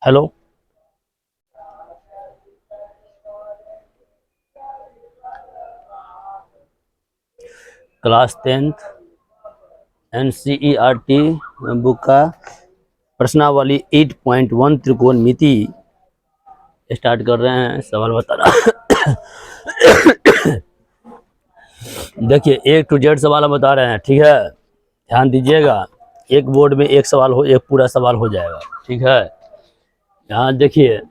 Hello, class 10th NCERT book का प्रश्नावली 8.1 त्रिकोणमिति start कर रहे हैं। सवाल बताना। देखिए A to Z सवाल हम बता रहे हैं, ठीक है, ध्यान दीजिएगा। एक बोर्ड में एक सवाल हो, एक पूरा सवाल हो जाएगा, ठीक है। यहाँ देखिए,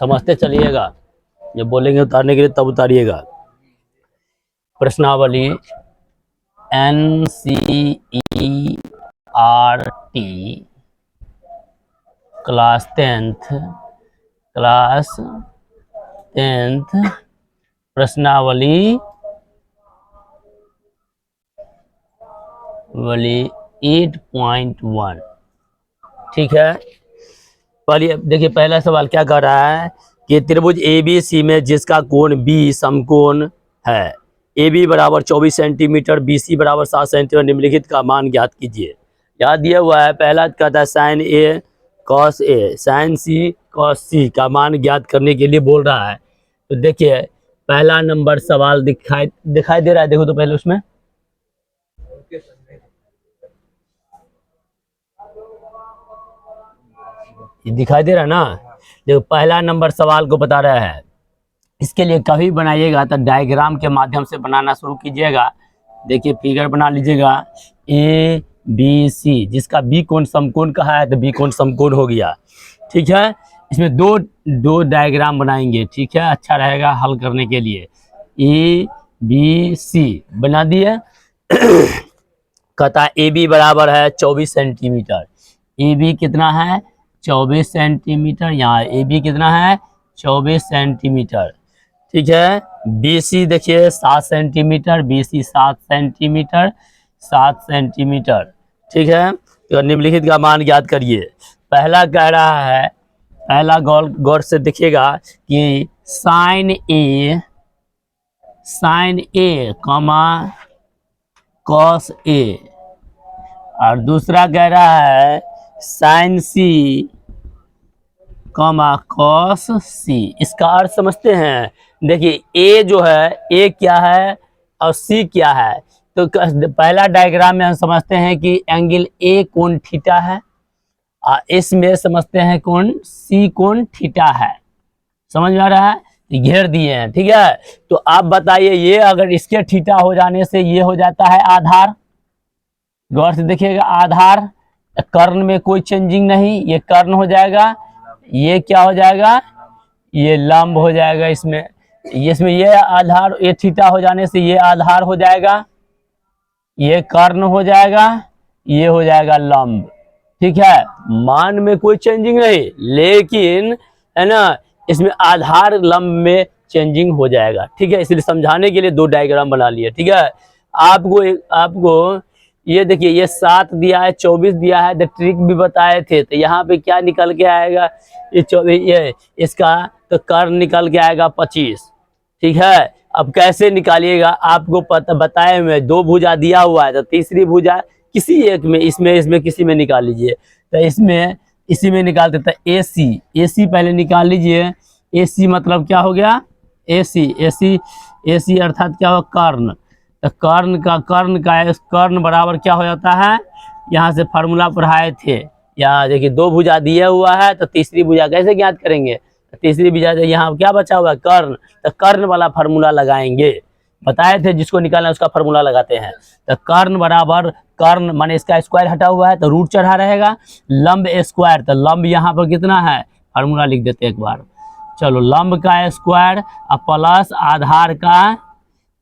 समझते चलिएगा, जब बोलेंगे उतारने के लिए तब उतारिएगा। प्रश्नावली NCERT क्लास 10th प्रश्नावली 8.1, ठीक है। पहले देखिए, पहला सवाल क्या कर रहा है कि त्रिभुज ABC में जिसका कोण B समकोण है, AB बराबर 24 सेंटीमीटर, BC बराबर 7 सेंटीमीटर, निम्नलिखित का मान ज्ञात कीजिए। याद दिया हुआ है, पहला कहता है sine A cos A, sine C cos C का मान ज्ञात करने के लिए बोल रहा है। तो देखिए, पहला नंबर सवाल दिखाई दे रहा है, देखो तो पहले उसमें ये दिखाई दे रहा है ना। देखो, पहला नंबर सवाल को बता रहा है। इसके लिए कभी बनाइएगा तो डायग्राम के माध्यम से बनाना शुरू कीजिएगा। देखिए, फिगर बना लीजिएगा ABC, जिसका B कोण समकोण कहा है तो B कोण समकोण हो गया, ठीक है। इसमें दो डायग्राम बनाएंगे, ठीक है, अच्छा रहेगा हल करने के लिए। ABC बना दिए। कहता है AB बराबर है 24 सेंटीमीटर। AB कितना है? 24 सेंटीमीटर। यहाँ AB कितना है? 24 सेंटीमीटर, ठीक है। BC देखिए 7 सेंटीमीटर, BC 7 सेंटीमीटर, 7 सेंटीमीटर, ठीक है। तो निम्नलिखित का मान ज्ञात करिए। पहला कह रहा है, पहला गौर से देखिएगा कि sine A comma cos A, और दूसरा कह रहा है sine C comma cos C। इसका अर्थ समझते हैं। देखिए, A जो है, A क्या है और C क्या है। तो पहला डायग्राम में हम समझते हैं कि एंगल A कोण थीटा है, और इसमें समझते हैं कोण C कोण थीटा है। समझ में आ रहा है? घेर दिए हैं, ठीक है। तो आप बताइए, ये अगर इसके थीटा हो जाने से ये हो जाता है आधार। गौर से देखिएगा, आधार, कर्ण में कोई चेंजिंग नहीं, ये कर्ण हो जाएगा। ये क्या हो जाएगा? ये लंब हो जाएगा। इसमें ये आधार, ये थीटा हो जाने से ये आधार हो जाएगा, ये कर्ण हो जाएगा, ये हो जाएगा लंब, ठीक है। मान में कोई चेंजिंग नहीं, लेकिन है ना, इसमें आधार लंब में चेंजिंग हो जाएगा, ठीक है। इसलिए समझाने के लिए दो डायग्राम बना लिए, ठीक है। आपको ये देखिए, ये 7 दिया है, 24 दिया है, तो ट्रिक भी बताए थे। तो यहाँ पे क्या निकल के आएगा? ये 24, ये इसका तो कर्ण निकल के आएगा 25, ठीक है। अब कैसे निकालिएगा आपको पता बताए हुए, 2 भुजा दिया हुआ है, तो तीसरी भुजा किसी एक में, इसमें किसी में निकाल लीजिए। तो इसी में निकाल देता है। AC पहले निकाल लीजिए। AC मतलब क्या हो गया? AC अर्थात क्या हो? कर्ण। तो कर्ण बराबर क्या हो जाता है? यहाँ से फार्मूला पढ़ाए थे। यहाँ देखिए, 2 भुजा दिया हुआ है, तो तीसरी भुजा कैसे ज्ञात करेंगे? तीसरी भुजा यहाँ क्या बचा हुआ है? कर्ण। तो कर्ण वाला फार्मूला लगाएंगे, बताए थे। जिसको निकालना है उसका फार्मूला लगाते हैं। तो कर्ण बराबर, कर्ण माने इसका स्क्वायर हटा हुआ है तो रूट चढ़ा रहेगा, लंब स्क्वायर। तो लंब यहाँ पर कितना है? फार्मूला लिख देते एक बार। चलो, लंब का स्क्वायर और प्लस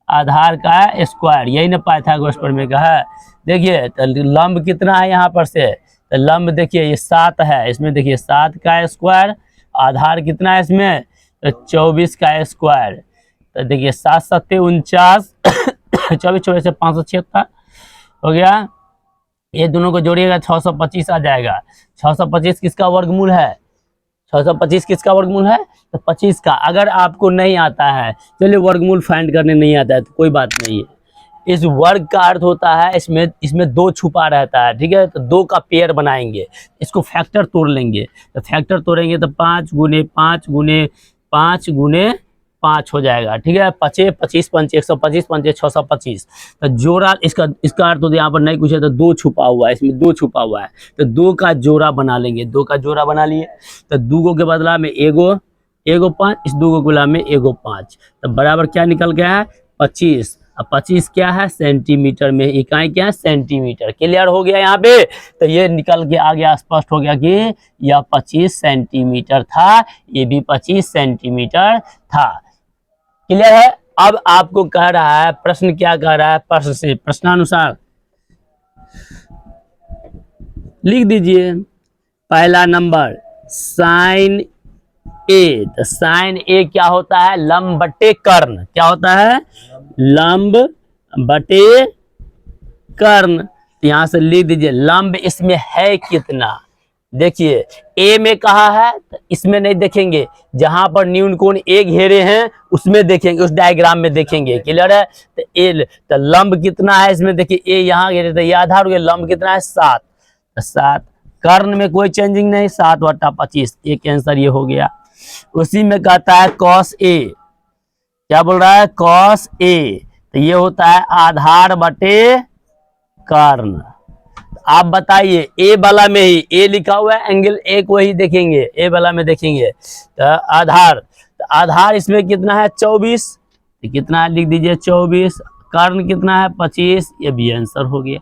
आधार का स्क्वायर, यही ना पाइथागोरस प्रमेय का है। देखिए, तो लंब कितना है यहाँ पर से? तो लंब देखिए, ये 7 है, इसमें देखिए 7 का स्क्वायर, आधार कितना है इसमें? तो 24 का स्क्वायर। तो देखिए 7 7 49, 24 24 से 576 हो गया। ये दोनों को जोड़िएगा 625 आ जाएगा। 625 किसका वर्गमूल है? 625 किसका वर्गमूल है? तो 25 का। अगर आपको नहीं आता है, चलिए वर्गमूल फाइंड करने नहीं आता है तो कोई बात नहीं है, इस वर्ग का अर्थ होता है इसमें दो छुपा रहता है, ठीक है। तो दो का पेयर बनाएंगे, इसको फैक्टर तोड़ लेंगे। तो फैक्टर तोड़ेंगे तो 5 गुने 5 गुने 5 गुने 5 हो जाएगा, ठीक है। 25 25 पंच 125 पंच 625। तो जोड़ा इसका अर्थ होता है, यहाँ पर नहीं कुछ है तो दो छुपा हुआ है, इसमें दो छुपा हुआ है। तो दो का जोड़ा बना लेंगे, दो का जोड़ा बना लिए। तो दूगो के बदला में एगो 5, इस दूगो के बदला में एगो 5। तो बराबर क्या निकल गया है 25। अब 25 क्या है सेंटीमीटर में, इकाई क्या है सेंटीमीटर। क्लियर हो गया यहाँ पे। तो ये निकल के आ गया, स्पष्ट हो गया कि यह 25 सेंटीमीटर था, ये भी 25 सेंटीमीटर था। क्लियर है। अब आपको कह रहा है प्रश्न, क्या कह रहा है प्रश्न से, प्रश्नानुसार लिख दीजिए। पहला नंबर साइन ए। तो साइन ए क्या होता है लंब बटे कर्ण। क्या होता है लंब बटे कर्ण। यहां से लिख दीजिए लंब इसमें है कितना। देखिए ए में कहा है तो इसमें नहीं देखेंगे, जहां पर न्यून कोण ए घेरे हैं उसमें देखेंगे, उस डायग्राम में देखेंगे। क्लियर है। तो ए तो लंब कितना है इसमें, देखिए ए यहाँ घेरे तो ये आधार हो गया, लंब कितना है 7। तो 7 कर्ण में कोई चेंजिंग नहीं, 7/25। एक आंसर ये हो गया। उसी में कहता है कॉस ए। क्या बोल रहा है कॉस ए। तो ये होता है आधार बटे कर्ण। आप बताइए ए वाला में ही ए लिखा हुआ है, एंगल ए को ही देखेंगे, ए वाला में देखेंगे। तो आधार इसमें कितना है 24। तो कितना है लिख दीजिए 24। कर्ण कितना है 25। ये भी आंसर हो गया।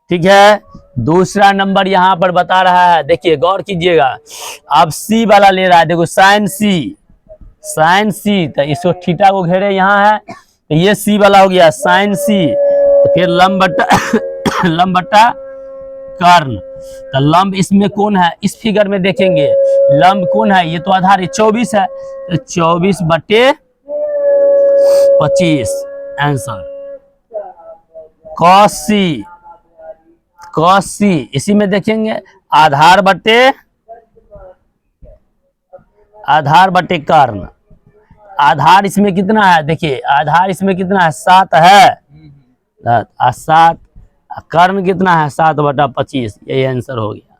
ठीक है। दूसरा नंबर यहाँ पर बता रहा है, देखिए गौर कीजिएगा। अब सी वाला ले रहा है, देखो साइन सी। तो इसको थीटा को घेरे यहाँ है, तो ये सी वाला हो गया साइन सी। तो फिर लंब बट्टा कर्ण। तो लंब इसमें कौन है, इस फिगर में देखेंगे लंब कौन है, ये तो आधार है 24 है। तो 24/25 आंसर। कॉस सी इसी में देखेंगे आधार बटे कर्ण। आधार इसमें कितना है, देखिए आधार इसमें कितना है 7 है, 7। कर्ण कितना है 7/25। यही आंसर हो गया।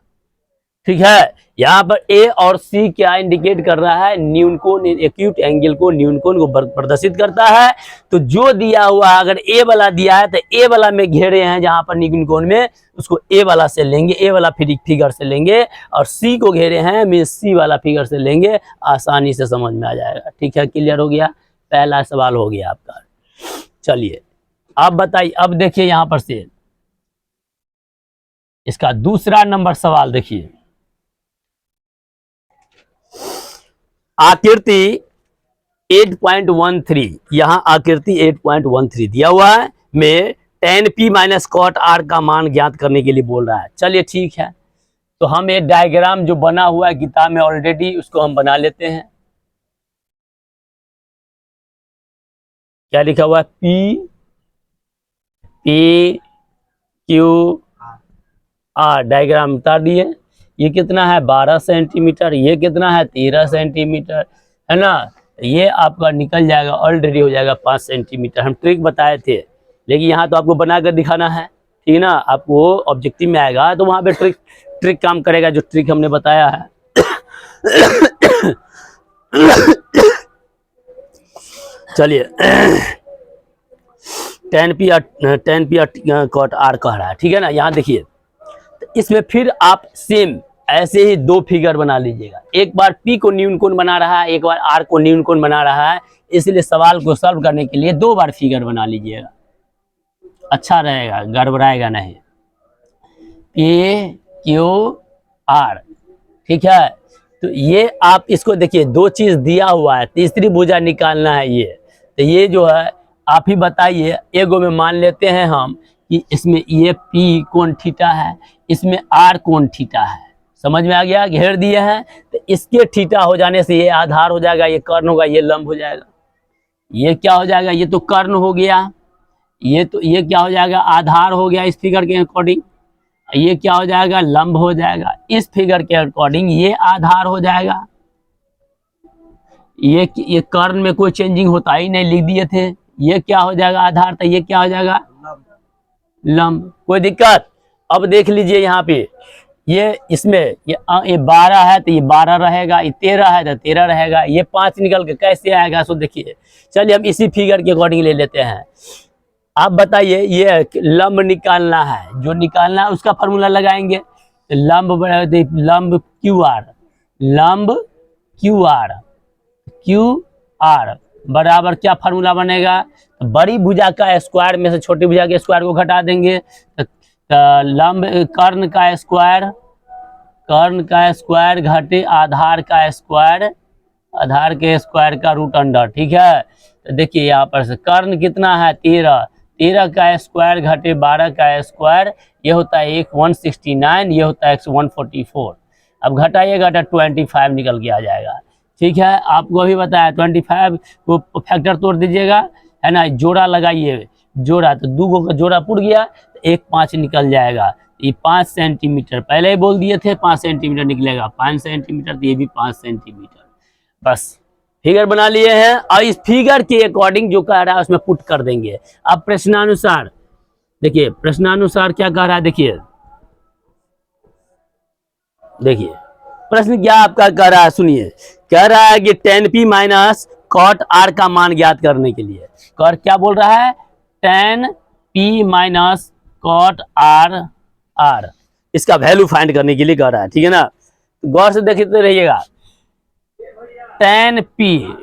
ठीक है। यहाँ पर ए और सी क्या इंडिकेट कर रहा है, न्यून कोण, एक्यूट एंगल को, न्यून कोण को प्रदर्शित करता है। तो जो दिया हुआ है, अगर ए वाला दिया है तो ए वाला में घेरे हैं जहां पर न्यून कोण में, उसको ए वाला से लेंगे, ए वाला फिगर से लेंगे। और सी को घेरे हैं मीन सी वाला फिगर से लेंगे, आसानी से समझ में आ जाएगा। ठीक है, क्लियर हो गया। पहला सवाल हो गया आपका। चलिए अब बताइए, अब देखिए यहां पर से इसका दूसरा नंबर सवाल देखिए। आकृति 8.13, यहां आकृति 8.13 दिया हुआ है में tan p minus cot r का मान ज्ञात करने के लिए बोल रहा है। चलिए ठीक है, तो हम ये डायग्राम जो बना हुआ है किताब में ऑलरेडी, उसको हम बना लेते हैं। क्या लिखा हुआ है P Q R, डायग्राम उतार दिए। ये कितना है 12 सेंटीमीटर, ये कितना है 13 सेंटीमीटर, है ना। ये आपका निकल जाएगा, ऑलरेडी हो जाएगा 5 सेंटीमीटर। हम ट्रिक बताए थे, लेकिन यहाँ तो आपको बनाकर दिखाना है, ठीक है ना। आपको ऑब्जेक्टिव में आएगा तो वहाँ पे ट्रिक काम करेगा, जो ट्रिक हमने बताया है। चलिए tan p cot r कह रहा है, ठीक है ना। यहाँ देखिए, इसमें फिर आप सेम ऐसे ही दो फिगर बना लीजिएगा। एक बार P को न्यून कोण बना रहा है, एक बार R को न्यून कोण बना रहा है, इसलिए सवाल को सॉल्व करने के लिए 2 बार फिगर बना लीजिएगा, अच्छा रहेगा, गड़बड़ाएगा नहीं। P Q R, ठीक है। तो ये आप इसको देखिए, 2 चीज दिया हुआ है, तीसरी भुजा निकालना है ये। तो ये जो है आप ही बताइए। एगो में मान लेते हैं हम कि इसमें ये P कोण थीटा है, इसमें R कोण थीटा है। समझ में आ गया, घेर दिए हैं। तो इसके थीटा हो जाने से ये आधार हो जाएगा, ये कर्ण होगा, ये लंब हो जाएगा। ये क्या हो जाएगा, ये तो कर्ण हो गया, ये क्या हो जाएगा आधार हो गया इस फिगर के अकॉर्डिंग। ये क्या हो जाएगा लंब हो जाएगा, इस फिगर के अकॉर्डिंग ये आधार हो जाएगा। ये कर्ण में कोई चेंजिंग होता ही नहीं, लिख दिए थे, ये क्या हो जाएगा आधार, तो ये क्या हो जाएगा लंब। कोई दिक्कत? अब देख लीजिए यहाँ पे ये इसमें ये 12 है तो ये 12 रहेगा, ये 13 है तो 13 रहेगा, ये 5 निकल के कैसे आएगा सो देखिए। चलिए हम इसी फिगर के अकॉर्डिंग ले लेते हैं। आप बताइए, ये लंब निकालना है, जो निकालना है उसका फॉर्मूला लगाएंगे। लंब क्यू आर, लंब क्यू आर बराबर क्या फार्मूला बनेगा, तो बड़ी भुजा का स्क्वायर में से छोटी भुजा के स्क्वायर को घटा देंगे, तो लंब कर्ण का स्क्वायर घटे आधार का स्क्वायर, आधार के स्क्वायर का रूट अंडर। ठीक है, तो देखिए यहाँ पर से कर्ण कितना है 13, 13 का स्क्वायर घटे 12 का स्क्वायर, ये होता है 169, ये होता है 144। अब घटाइएगा तो 25 निकल के आ जाएगा। ठीक है, आपको अभी बताया 25 को फैक्टर तोड़ दीजिएगा, है ना, जोड़ा लगाइए, जोड़ा तो 2 का जोड़ा पुर गया तो 1 5 निकल जाएगा। ये 5 सेंटीमीटर पहले ही बोल दिए थे, 5 सेंटीमीटर निकलेगा, 5 सेंटीमीटर, तो ये भी 5 सेंटीमीटर। बस फिगर बना लिए हैं और इस फिगर के अकॉर्डिंग जो कह रहा है उसमें पुट कर देंगे। अब प्रश्नानुसार देखिए, प्रश्नानुसार क्या कह रहा है, देखिए प्रश्न क्या आपका कह रहा है, सुनिए। कह रहा है कि tan p minus cot r का मान ज्ञात करने के लिए, कर क्या बोल रहा है, tan p minus cot r, इसका वैल्यू फाइंड करने के लिए कह रहा है। ठीक है ना, तो गौर से देखते रहिएगा। tan p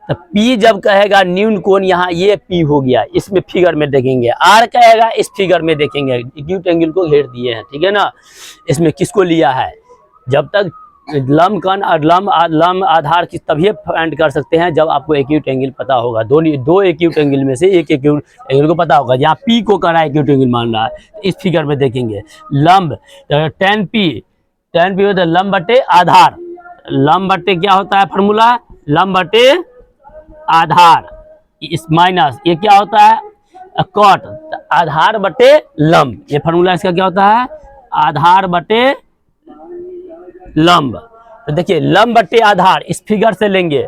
तो p जब कहेगा न्यून कोण, यहाँ ये p हो गया, इसमें फिगर में देखेंगे, r कहेगा इस फिगर में देखेंगे, एक्यूट एंगल को घेर दिए हैं। ठीक है ना, इसमें किसको लिया है, जब तक लंब कण और लंब आधार की तभी फाइंड कर सकते हैं जब आपको एक्यूट एंगल पता होगा। दो एक्यूट एंगल में से एक एक्यूट एंगल को पता होगा। यहाँ पी को करा एक्यूट एंगल मान रहा है, इस फिगर में देखेंगे लंब tan p होता है लंब बटे आधार, लंब बटे क्या होता है फार्मूला, लंब बटे आधार, इस माइनस ये क्या होता है कॉट, आधार बटे लंब, ये फार्मूला इसका क्या होता है, आधार बटे लंब। तो देखिए लंब बटे आधार इस फिगर से लेंगे,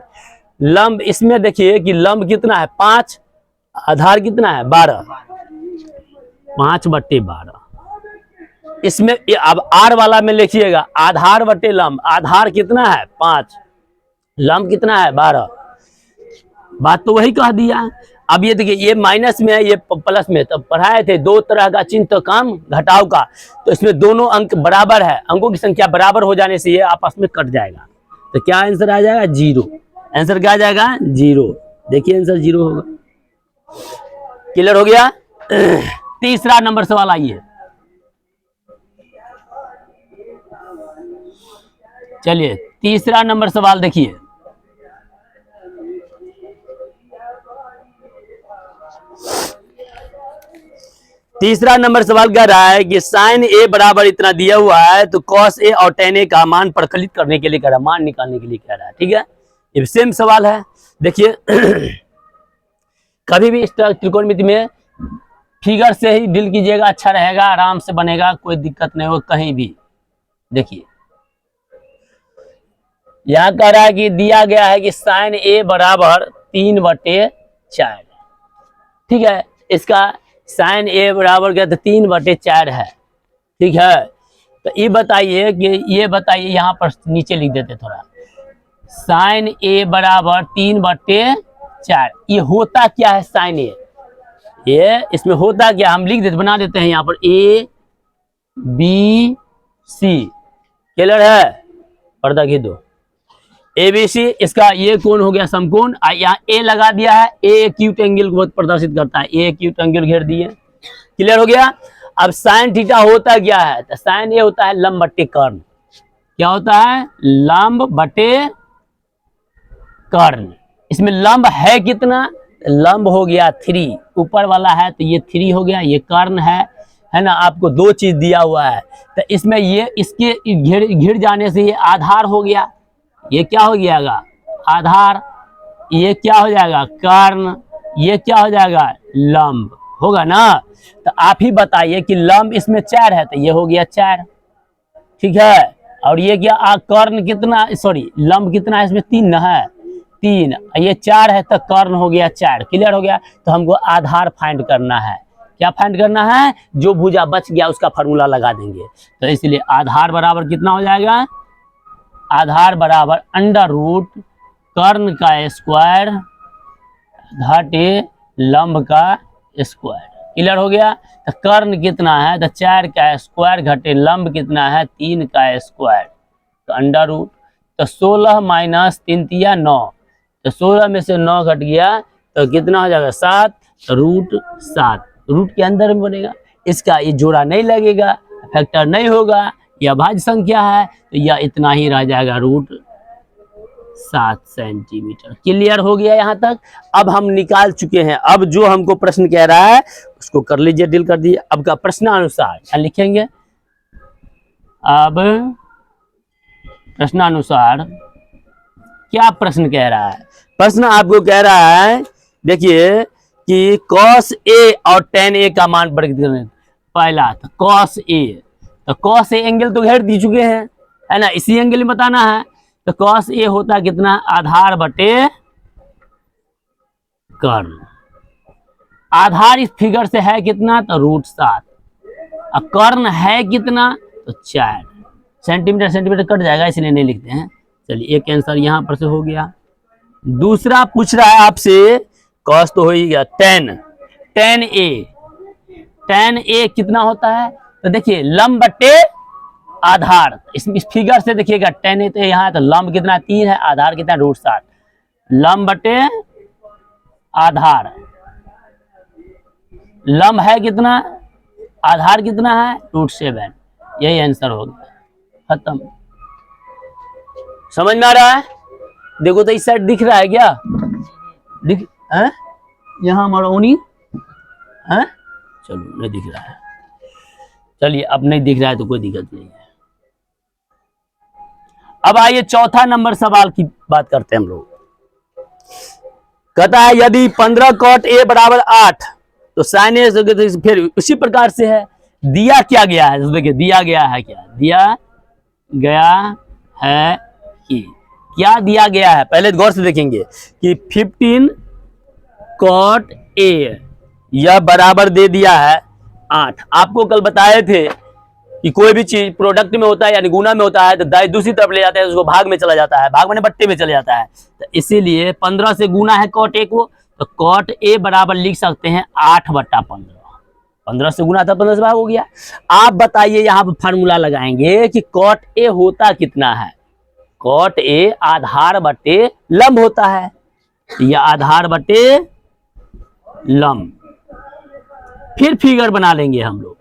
लंब इसमें देखिए कि लंब कितना है 5, आधार कितना है 12, 5 बटे 12। इसमें अब आर वाला में लिखिएगा आधार बटे लंब, आधार कितना है 5, लंब कितना है 12, बात तो वही कह दिया। अब ये देखिए ये माइनस में है, ये प्लस में, तो पढ़ाए थे 2 तरह का चिन्ह तो काम घटाव का, तो इसमें दोनों अंक बराबर है, अंकों की संख्या बराबर हो जाने से ये आपस में कट जाएगा, तो क्या आंसर आ जाएगा 0। आंसर क्या आ जाएगा 0, देखिए आंसर 0 होगा। क्लियर हो गया। तीसरा नंबर सवाल आइए, चलिए तीसरा नंबर सवाल देखिए। तीसरा नंबर सवाल कह रहा है कि साइन ए बराबर इतना दिया हुआ है, तो कॉस ए और टेन ए का मान प्रकलित करने के लिए कह रहा है, मान निकालने के लिए कह रहा है। ठीक है, ये सेम सवाल है। देखिए कभी भी इस त्रिकोणमिति में फिगर से ही डील कीजिएगा, अच्छा रहेगा, आराम से बनेगा, कोई दिक्कत नहीं हो कहीं भी। देखिए यहां कह रहा है कि दिया गया है कि साइन ए बराबर 3/4, ठीक है, इसका साइन ए बराबर क्या था 3/4 है। ठीक है, तो ये बताइए कि यहाँ पर नीचे लिख देते थोड़ा, साइन ए बराबर 3/4, ये होता क्या है साइन ए, ये इसमें होता क्या, हम लिख देते, बना देते हैं यहाँ पर ए बी सी, क्लियर है, पर्दा खींच दो, ABC, इसका ये कोण हो गया समकोण, यहाँ ए लगा दिया है, ए एक्यूट एंगल को प्रदर्शित करता है, ए एक्यूट एंगल घेर दिए, क्लियर हो गया। अब साइन थीटा होता क्या है, तो साइन ए होता है लंब बटे कर्ण, क्या होता है लंब बटे कर्ण, इसमें लंब है कितना, लंब हो गया 3, ऊपर वाला है तो ये 3 हो गया, ये कर्ण है ना, आपको 2 चीज दिया हुआ है, तो इसमें ये इसके घिर जाने से ये आधार हो गया, ये क्या हो जाएगा आधार, ये क्या हो जाएगा कर्ण, ये क्या हो जाएगा लंब होगा ना। तो आप ही बताइए कि लंब इसमें 4 है, तो ये हो गया 4, ठीक है, और ये क्या कर्ण कितना, सॉरी लंब कितना है इसमें 3 है, 3, ये 4 है तो कर्ण हो गया 4। क्लियर हो गया। तो हमको आधार फाइंड करना है। क्या फाइंड करना है? जो भुजा बच गया उसका फॉर्मूला लगा देंगे। तो इसलिए आधार बराबर कितना हो जाएगा? आधार बराबर अंडर रूट कर्ण का स्क्वायर घटे लंब का स्क्वायर। क्लियर हो गया। तो कर्ण कितना है? तो 4 का स्क्वायर घटे लंब कितना है? 3 का स्क्वायर। तो अंडर रूट, तो 16 माइनस 3 तिया 9, तो 16 में से 9 घट गया तो कितना हो जाएगा? 7, रूट 7। रूट के अंदर में बनेगा, इसका ये जोड़ा नहीं लगेगा, फैक्टर नहीं होगा, यह भाज्य संख्या है, तो यह इतना ही रह जाएगा, रूट 7 सेंटीमीटर। क्लियर हो गया यहाँ तक? अब हम निकाल चुके हैं। अब जो हमको प्रश्न कह रहा है उसको कर लीजिए, डील कर दीजिए। अब का प्रश्नानुसार क्या लिखेंगे? अब प्रश्नानुसार क्या प्रश्न कह रहा है? प्रश्न आपको कह रहा है, देखिए कि cos A और tan A का मान प्रकट करें। पहला तो cos A, तो cos A एंगल तो घेर दी चुके हैं, है ना, इसी एंगल में बताना है। तो cos A होता कितना? आधार बटे कर्ण। आधार इस फिगर से है कितना? तो रूट 7। अब कर्ण है कितना? तो 4 सेंटीमीटर। सेंटीमीटर कट जाएगा इसलिए नहीं लिखते हैं। चलिए एक आंसर यहां पर से हो गया। दूसरा पूछ रहा है आपसे, कॉस तो हो ही गया, tan A कितना होता है? तो देखिए लंब बटे आधार, इस फिगर से देखिएगा tan A, तो यहाँ तो लंब कितना? 3 है, आधार कितना? रूट 7। लंब बटे आधार, लंब है कितना? आधार कितना है? रूट 7। यही आंसर हो गया, खत्म। समझ में आ रहा है? देखो तो इस साइड दिख रहा है क्या? दिख है? यहाँ हमारा ओनी है, चलो नहीं दिख रहा है। चलिए अब नहीं दिख रहा है तो कोई दिक्कत नहीं है। अब आइए चौथा नंबर सवाल की बात करते हैं हम लोग। कहता है यदि 15 cot A बराबर 8 तो sin A, फिर उसी प्रकार से है। दिया क्या गया है? देखिए दिया गया है, क्या दिया गया है कि क्या दिया गया है? पहले गौर से देखेंगे कि 15 cot A यह बराबर दे दिया है 8। आपको कल बताए थे कि कोई भी चीज प्रोडक्ट में होता है यानी गुना में होता है तो दाई दूसरी तरफ ले जाता है, उसको भाग में चला जाता है, भाग में बट्टे में चला जाता है। तो इसीलिए 15 से गुना है cot A को, तो cot A बराबर लिख सकते हैं 8/15। 15 से गुना था 15 से भाग हो गया। आप बताइए, यहाँ पर फार्मूला लगाएंगे कि cot A होता कितना है? cot A आधार बटे लंब होता है, यह आधार बटे लंब। फिर फिगर बना लेंगे हम लोग,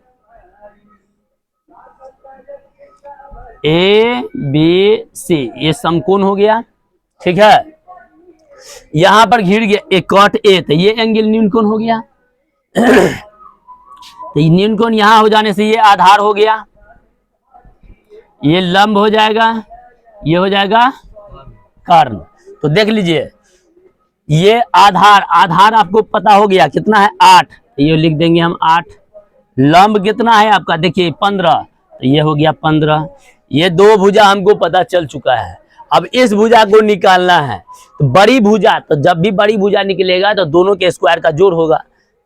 ABC, ये समकोण हो गया, ठीक है। यहां पर घिर गया एक cot A, तो ये एंगल न्यूनकोण हो गया। तो न्यूनकोण यहां हो जाने से ये आधार हो गया, ये लंब हो जाएगा, ये हो जाएगा कर्ण। तो देख लीजिए ये आधार आपको पता हो गया कितना है? 8, तो ये लिख देंगे हम 8। लंब कितना है आपका? देखिए 15, तो ये हो गया 15। ये दो भुजा हमको पता चल चुका है। अब इस भुजा को निकालना है, तो बड़ी भुजा, तो जब भी बड़ी भुजा निकलेगा तो दोनों के स्क्वायर का जोड़ होगा।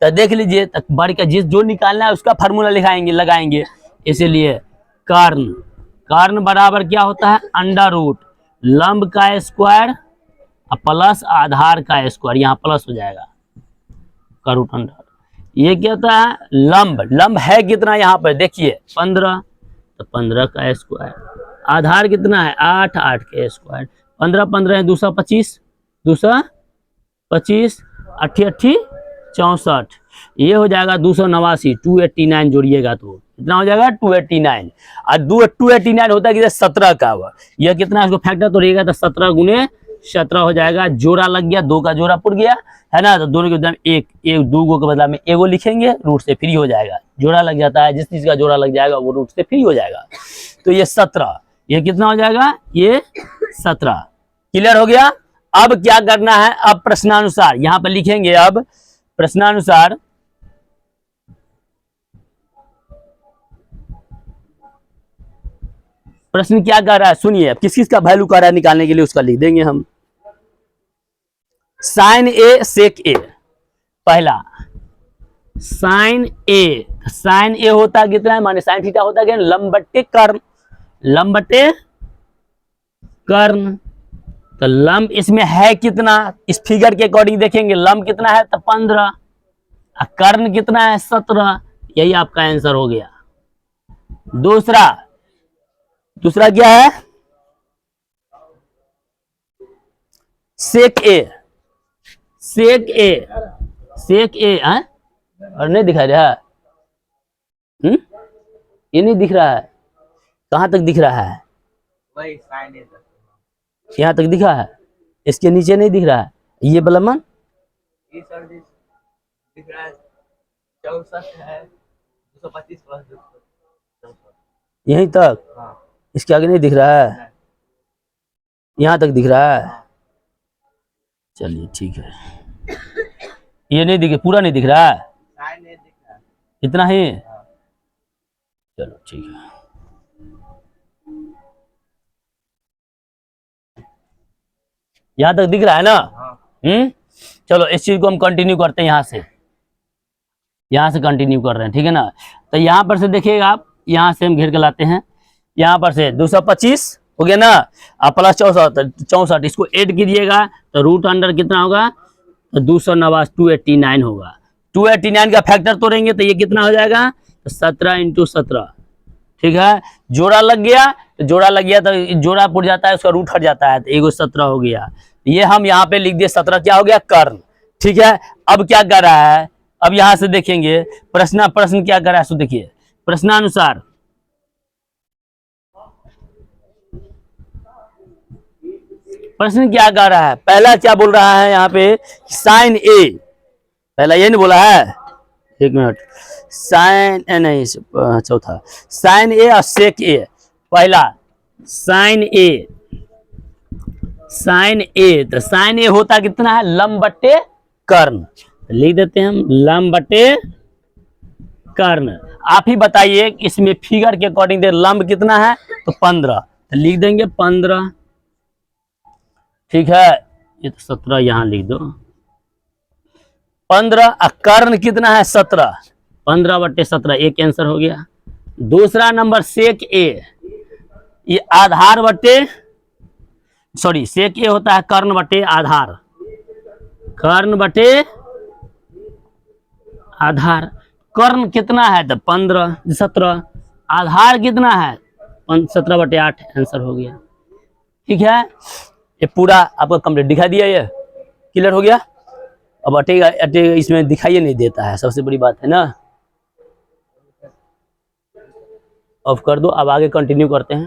तो देख लीजिए, तो बड़ी का जिस जो निकालना है उसका फार्मूला लगाएंगे। इसीलिए कर्ण बराबर क्या होता है? अंडर रूट लंब का स्क्वायर प्लस आधार का स्क्वायर, यहाँ प्लस हो जाएगा का रूट अंडर। ये क्या होता है? लंब है कितना? यहाँ पर देखिए 15, तो 15 का स्क्वायर। आधार कितना है? 8, 8 के स्क्वायर। 15 15 है 225, 225 8 8 64, ये हो जाएगा 289। 289 जोड़िएगा तो कितना हो जाएगा? 289। और 289 होता है कि 17 का हुआ, यह कितना इसको फैक्टर तो रहेगा, तो 17 गुने 17 हो जाएगा। जोड़ा लग गया, 2 का जोड़ा पुर गया, है ना। तो दोनों के बदला में एक 2 के बदला में एगो लिखेंगे, रूट से फ्री हो जाएगा। जोड़ा लग जाता है, जिस चीज का जोड़ा लग जाएगा वो रूट से फ्री हो जाएगा। तो ये 17, ये कितना हो जाएगा? ये 17। क्लियर हो गया। अब क्या करना है? अब प्रश्नानुसार यहां पर लिखेंगे। अब प्रश्नानुसार प्रश्न क्या कर रहा है सुनिए। किस किस का वैल्यू कर रहा है निकालने के लिए उसका लिख देंगे हम। साइन ए सेक ए, पहला साइन ए, साइन ए होता कितना है माने साइन थीटा होता है लंब बट्टे कर्ण, लंब बट्टे कर्ण। तो लंब इसमें है कितना, इस फिगर के अकॉर्डिंग देखेंगे लंब कितना है तो 15, कर्ण कितना है 17, यही आपका आंसर हो गया। दूसरा, दूसरा क्या है सेक ए, सेक ए, सेक ए है और नहीं दिखाई रहा, ये नहीं दिख रहा है, कहां तक दिख रहा है, वही साइन ए तक, यहाँ तक दिखा है, इसके नीचे नहीं दिख रहा है, ये वाला मान ये सर दिख रहा है 64 है 225 प्लस 264, यहीं तक, हाँ इसके आगे नहीं दिख रहा है, यहाँ तक दिख रहा है, चलिए ठीक है, ये नहीं दिखे, पूरा नहीं दिख रहा है, साइन ए दिख रहा है, इतना ही, हाँ। चलो ठीक है। यहाँ तक दिख रहा है ना, हाँ। चलो इस चीज को हम कंटिन्यू करते हैं, यहाँ से कंटिन्यू कर रहे हैं, ठीक है ना। तो यहाँ पर से देखिएगा आप, यहाँ से हम घेर के लाते हैं, यहाँ पर से 225 हो गया ना, अब प्लस 64, इसको ऐड कीजिएगा तो रूट अंडर कितना होगा तो 289 289 होगा, 289 का फैक्टर तोड़ेंगे तो ये कितना हो जाएगा तो 17 × 17, ठीक है। जोड़ा लग गया तो जोड़ा लग गया तो जोड़ा पुट जाता है, उसका रूट हट जाता है, तो एगो 17 हो गया, ये हम यहाँ पे लिख दिए 17 क्या हो गया कर्ण, ठीक है। अब क्या कर रहा है, अब यहाँ से देखेंगे प्रश्न क्या कर रहा है, सो देखिए प्रश्नानुसार प्रश्न क्या कर रहा है, पहला क्या बोल रहा है यहाँ पे साइन ए, पहला ये नहीं बोला है, एक मिनट, साइन ए नहीं, चौथा साइन ए और सेक ए, पहला साइन ए, साइन ए, तो साइन ए होता कितना है लंब बट्टे कर्ण, लिख देते हैं हम लंब बट्टे कर्ण। आप ही बताइए इसमें फिगर के अकॉर्डिंग लंब कितना है तो 15, तो लिख देंगे 15, ठीक है। ये तो 17 यहां लिख दो, 15, कर्ण कितना है 17, 15/17, एक आंसर हो गया। दूसरा नंबर सेक ए, ये आधार बट्टे सॉरी सेक ए होता है कर्ण बटे आधार, कर्ण बटे आधार, कर्ण कितना है तो 15 17, आधार कितना है 17/8, आंसर हो गया, ठीक है। ये पूरा आपको कंप्लीट दिखा दिया, ये क्लियर हो गया। अब अटेगा इसमें दिखाई नहीं देता है, सबसे बड़ी बात है ना, ऑफ कर दो। अब आगे कंटिन्यू करते हैं।